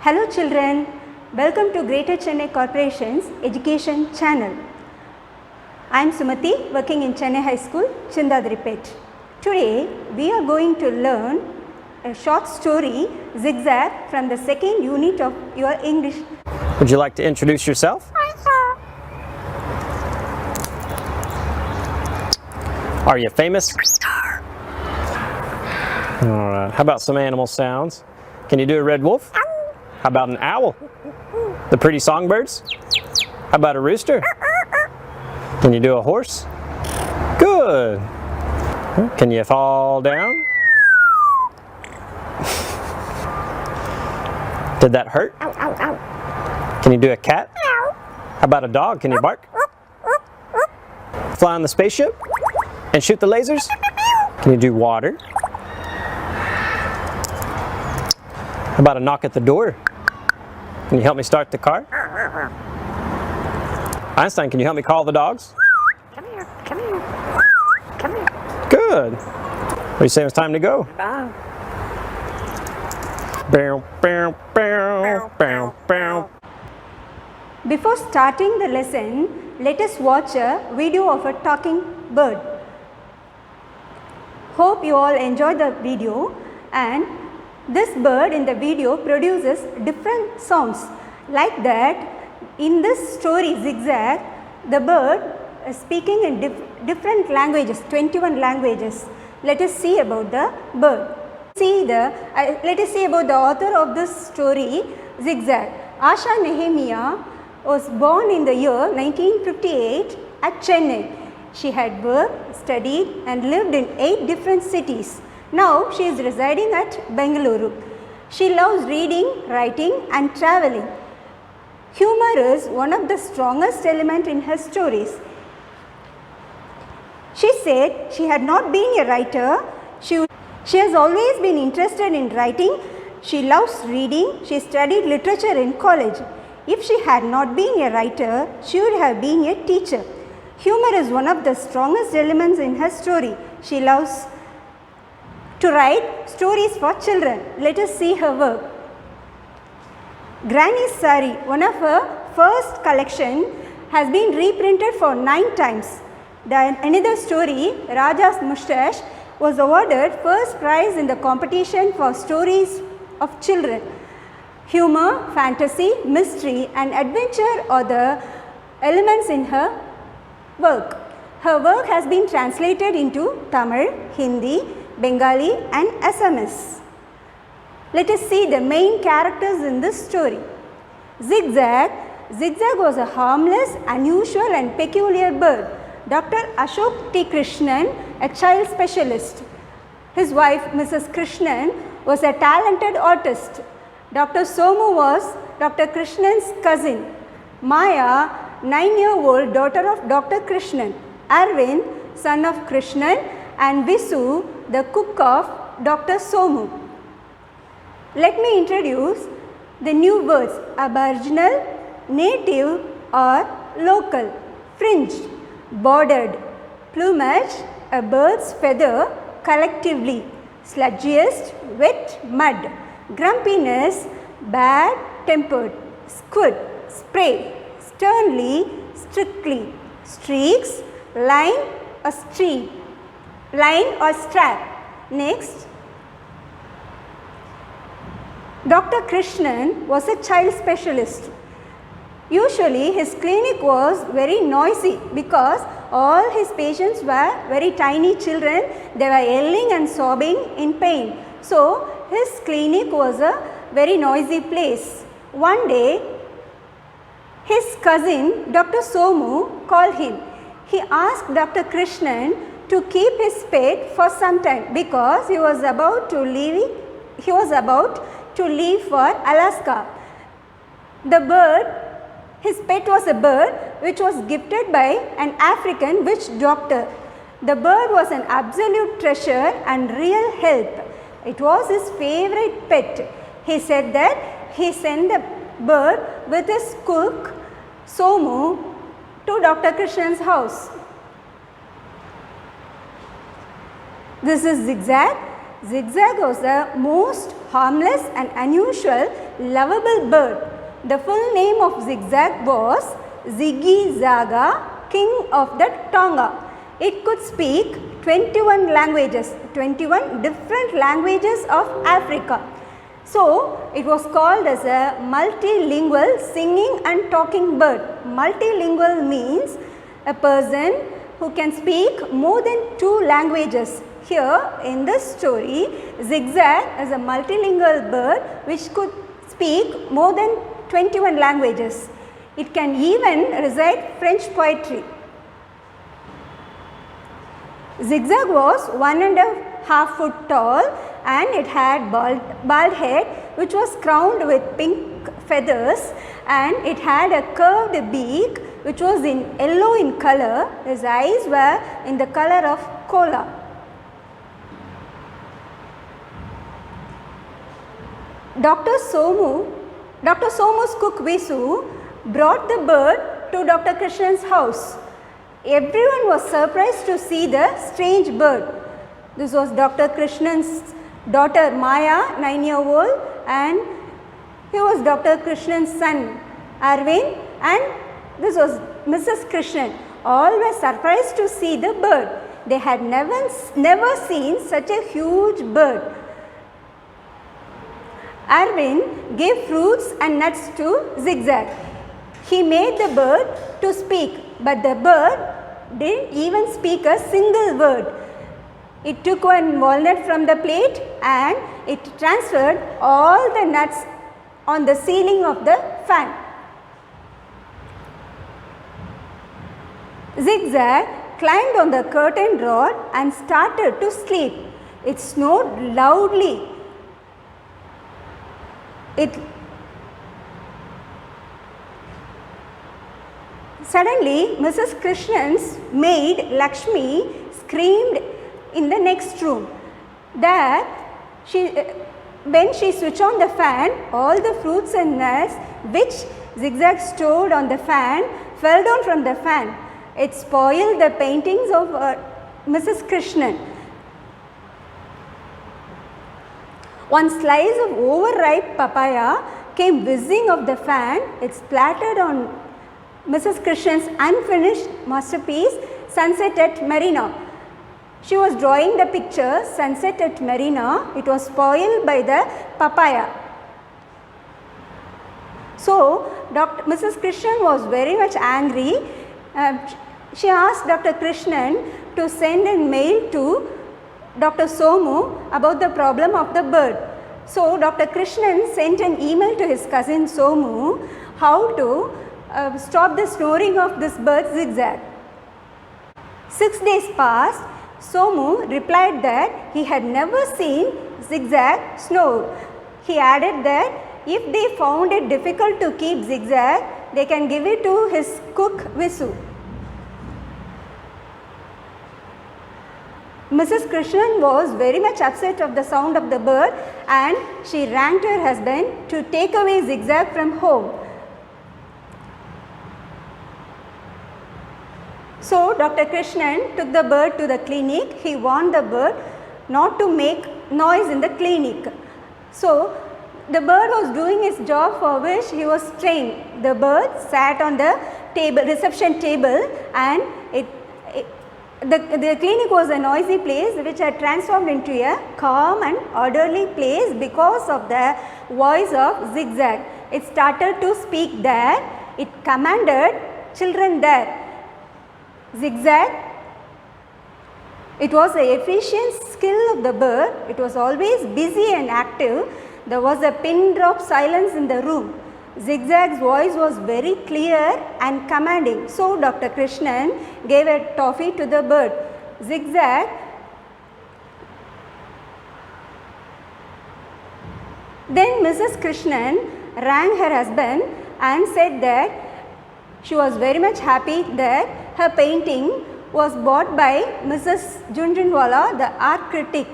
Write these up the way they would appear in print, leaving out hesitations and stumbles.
Hello children, welcome to Greater Chennai Corporation's Education Channel. I am Sumati, working in Chennai High School, Chindadripet. Today we are going to learn a short story, Zigzag, from the second unit of your English. Would you like to introduce yourself? Are you famous? All right. How about some animal sounds? Can you do a red wolf? How about an owl? The pretty songbirds? How about a rooster? Can you do a horse? Good. Can you fall down? Did that hurt? Can you do a cat? How about a dog? Can you bark? Fly on the spaceship? And shoot the lasers? Can you do water? How about a knock at the door? Can you help me start the car? Einstein, can you help me call the dogs? Come here, come here, come here. Good. What do you say it's time to go? Bow. Bow, bow, bow, bow, bow. Before starting the lesson, let us watch a video of a talking bird. Hope you all enjoyed the video, and this bird in the video produces different sounds. Like that, in this story Zigzag, the bird is speaking in different languages, 21 languages. Let us see about the bird. Let us see about the author of this story, Zigzag. Asha Nehemiah was born in the year 1958 at Chennai. She had worked, studied and lived in 8 different cities. Now she is residing at Bengaluru. She loves reading, writing and traveling. Humor is one of the strongest elements in her stories. She said she had not been a writer. She has always been interested in writing. She loves reading. She studied literature in college. If she had not been a writer, she would have been a teacher. Humor is one of the strongest elements in her story. She loves to write stories for children. Let us see her work. Granny's Sari, one of her first collection, has been reprinted for 9 times. Another story, Raja's Mustache, was awarded first prize in the competition for stories of children. Humor, fantasy, mystery and adventure are the elements in her work. Her work has been translated into Tamil, Hindi, Bengali and Assamese. Let us see the main characters in this story. Zigzag. Zigzag was a harmless, unusual and peculiar bird. Dr. Ashok T. Krishnan, a child specialist. His wife, Mrs. Krishnan, was a talented artist. Dr. Somu was Dr. Krishnan's cousin. Maya, 9-year-old daughter of Dr. Krishnan. Arvind, son of Krishnan, and Visu, the cook of Dr. Somu. Let me introduce the new words: aboriginal, native or local, fringed, bordered, plumage, a bird's feather, collectively, sludgiest, wet, mud, grumpiness, bad tempered, squid, spray, sternly, strictly, streaks, line or streak, line or strap. Next, Dr. Krishnan was a child specialist. Usually his clinic was very noisy because all his patients were very tiny children. They were yelling and sobbing in pain. So his clinic was a very noisy place. One day his cousin Dr. Somu called him. He asked Dr. Krishnan to keep his pet for some time because he was about to leave for Alaska. The bird, his pet was a bird which was gifted by an African witch doctor. The bird was an absolute treasure and real help. It was his favorite pet. He said that he sent the bird with his cook Somu to Dr. Krishnan's house. This is Zigzag. Zigzag was the most harmless and unusual lovable bird. The full name of Zigzag was Ziggy Zaga, king of the Tonga. It could speak 21 languages, 21 different languages of Africa. So, it was called as a multilingual singing and talking bird. Multilingual means a person who can speak more than 2 languages. Here in this story, Zigzag is a multilingual bird which could speak more than 21 languages. It can even recite French poetry. Zigzag was 1.5 foot tall and it had bald head which was crowned with pink feathers, and it had a curved beak which was in yellow in color. His eyes were in the color of cola. Dr. Somu's cook Visu brought the bird to Dr. Krishnan's house. Everyone was surprised to see the strange bird. This was Dr. Krishnan's daughter Maya, 9-year-old, and he was Dr. Krishnan's son Arvind, and this was Mrs. Krishnan. All were surprised to see the bird. They had never seen such a huge bird. Arvind gave fruits and nuts to Zigzag. He made the bird to speak, but the bird didn't even speak a single word. It took one walnut from the plate and it transferred all the nuts on the ceiling of the fan. Zigzag climbed on the curtain rod and started to sleep. It snowed loudly. Suddenly, Mrs. Krishnan's maid Lakshmi screamed in the next room. There, when she switched on the fan, all the fruits and nuts which Zigzag stored on the fan fell down from the fan. It spoiled the paintings of Mrs. Krishnan. One slice of overripe papaya came whizzing off the fan. It splattered on Mrs. Krishnan's unfinished masterpiece, Sunset at Marina. She was drawing the picture Sunset at Marina. It was spoiled by the papaya. So, Mrs. Krishnan was very much angry. She asked Dr. Krishnan to send a mail to Dr. Somu about the problem of the bird. So, Dr. Krishnan sent an email to his cousin Somu how to stop the snoring of this bird Zigzag. 6 days passed. Somu replied that he had never seen Zigzag snore. He added that if they found it difficult to keep Zigzag, they can give it to his cook Visu. Mrs. Krishnan was very much upset of the sound of the bird and she ran to her husband to take away Zigzag from home. So, Dr. Krishnan took the bird to the clinic. He warned the bird not to make noise in the clinic. So, the bird was doing his job for which he was trained. The bird sat on the reception table, and the clinic was a noisy place which had transformed into a calm and orderly place because of the voice of Zigzag. It started to speak there. It commanded children there. Zigzag, it was the efficient skill of the bird. It was always busy and active. There was a pin drop silence in the room. Zigzag's voice was very clear and commanding. So, Dr. Krishnan gave a toffee to the bird. Zigzag then Mrs. Krishnan rang her husband and said that she was very much happy that her painting was bought by Mrs. Junjunwala, the art critic.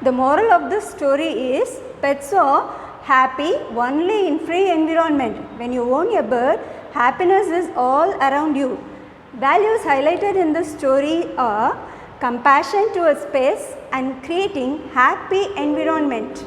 The moral of this story is pets are happy only in free environment. When you own a bird, happiness is all around you. Values highlighted in this story are compassion towards pets and creating happy environment.